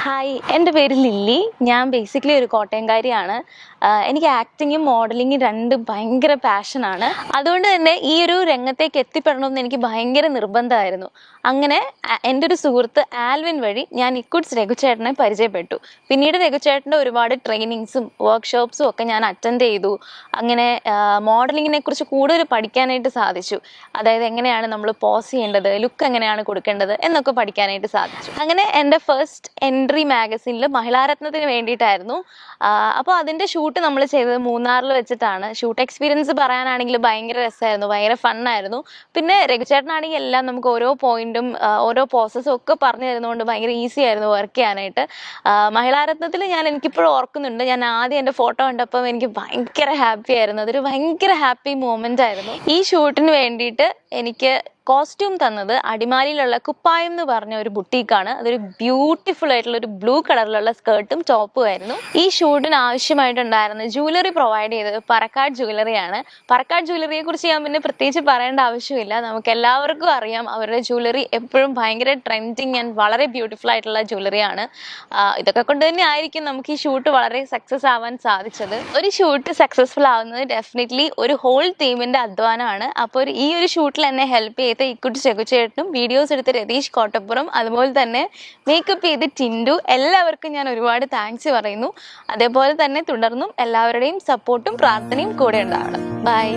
Hi, എൻ്റെ പേര് lily. ഞാൻ ബേസിക്കലി ഒരു കോട്ടയംകാരിയാണ്. എനിക്ക് ആക്ടിങ്ങും മോഡലിങ്ങും രണ്ടും ഭയങ്കര പാഷനാണ്. അതുകൊണ്ട് തന്നെ ഈ ഒരു രംഗത്തേക്ക് എത്തിപ്പെടണമെന്ന് എനിക്ക് ഭയങ്കര നിർബന്ധമായിരുന്നു. അങ്ങനെ എൻ്റെ ഒരു സുഹൃത്ത് ആൽവിൻ വഴി ഞാൻ ഇക്കുഡ്സ് രഘുചേട്ടനെ പരിചയപ്പെട്ടു. പിന്നീട് രഘുചേട്ടൻ്റെ ഒരുപാട് ട്രെയിനിങ്സും വർക്ക്ഷോപ്സും ഒക്കെ ഞാൻ അറ്റൻഡ് ചെയ്തു. അങ്ങനെ മോഡലിങ്ങിനെ കുറിച്ച് കൂടുതൽ പഠിക്കാനായിട്ട് സാധിച്ചു. അതായത് എങ്ങനെയാണ് നമ്മൾ പോസ് ചെയ്യേണ്ടത്, ലുക്ക് എങ്ങനെയാണ് കൊടുക്കേണ്ടത് എന്നൊക്കെ പഠിക്കാനായിട്ട് സാധിച്ചു. അങ്ങനെ എൻ്റെ ഫസ്റ്റ് എൻട്രി മാഗസിനിൽ മഹിളാരത്നത്തിന് വേണ്ടിയിട്ടായിരുന്നു. അപ്പോൾ അതിൻ്റെ ഷൂട്ട് നമ്മൾ ചെയ്തത് മൂന്നാറിൽ വെച്ചിട്ടാണ്. ഷൂട്ട് എക്സ്പീരിയൻസ് പറയാനാണെങ്കിൽ ഭയങ്കര രസമായിരുന്നു, ഭയങ്കര ഫണ്ണായിരുന്നു. പിന്നെ രഘുചേട്ടനാണെങ്കിൽ എല്ലാം നമുക്ക് ഓരോ പോയിന്റും ഓരോ പ്രോസസ്സും ഒക്കെ പറഞ്ഞു തരുന്നതുകൊണ്ട് ഭയങ്കര ഈസി ആയിരുന്നു വർക്ക് ചെയ്യാനായിട്ട്. മഹിളാരത്നത്തിൽ എനിക്കിപ്പോഴും ഓർക്കുന്നുണ്ട്, ഞാൻ ആദ്യം എൻ്റെ ഫോട്ടോ കണ്ടപ്പം എനിക്ക് ഭയങ്കര ഹാപ്പി ആയിരുന്നു. അതൊരു ഭയങ്കര ഹാപ്പി മൂമെൻ്റ് ആയിരുന്നു. ഈ ഷൂട്ടിന് വേണ്ടിയിട്ട് എനിക്ക് കോസ്റ്റ്യൂം തന്നത് അടിമാലിയിലുള്ള കുപ്പായം എന്ന് പറഞ്ഞ ഒരു ബുട്ടീക്കാണ്. അതൊരു ബ്യൂട്ടിഫുൾ ആയിട്ടുള്ള ഒരു ബ്ലൂ കളറിലുള്ള സ്കേർട്ടും ടോപ്പും ആയിരുന്നു. ഈ ഷൂട്ടിന് ആവശ്യമായിട്ടുണ്ടായിരുന്ന ജ്വല്ലറി പ്രൊവൈഡ് ചെയ്തത് പറക്കാട് ജ്വല്ലറിയാണ്. പറക്കാട് ജ്വല്ലറിയെ കുറിച്ച് ഞാൻ പിന്നെ പ്രത്യേകിച്ച് പറയേണ്ട ആവശ്യമില്ല, നമുക്ക് എല്ലാവർക്കും അറിയാം. അവരുടെ ജ്വല്ലറി എപ്പോഴും ഭയങ്കര ട്രെൻഡിങ് ആൻഡ് വളരെ ബ്യൂട്ടിഫുൾ ആയിട്ടുള്ള ജ്വല്ലറിയാണ്. ഇതൊക്കെ കൊണ്ട് തന്നെ ആയിരിക്കും നമുക്ക് ഈ ഷൂട്ട് വളരെ സക്സസ് ആവാൻ സാധിച്ചത്. ഒരു ഷൂട്ട് സക്സസ്ഫുൾ ആവുന്നത് ഡെഫിനറ്റ്ലി ഒരു ഹോൾ ടീമിന്റെ അധ്വാനമാണ്. അപ്പോൾ ഈ ഒരു ഷൂട്ടിൽ എന്നെ ഹെൽപ്പ് ചെയ്ത് ഇക്കുഡ്സ് രഘുചേട്ടനും, വീഡിയോസ് എടുത്ത് രതീഷ് കോട്ടപ്പുറം, അതുപോലെ തന്നെ മേക്കപ്പ് ചെയ്ത് ടിൻഡു, എല്ലാവർക്കും ഞാൻ ഒരുപാട് താങ്ക്സ് പറയുന്നു. അതേപോലെ തന്നെ തുടർന്നും എല്ലാവരുടെയും സപ്പോർട്ടും പ്രാർത്ഥനയും കൂടെ ഉണ്ടാവണം. ബൈ.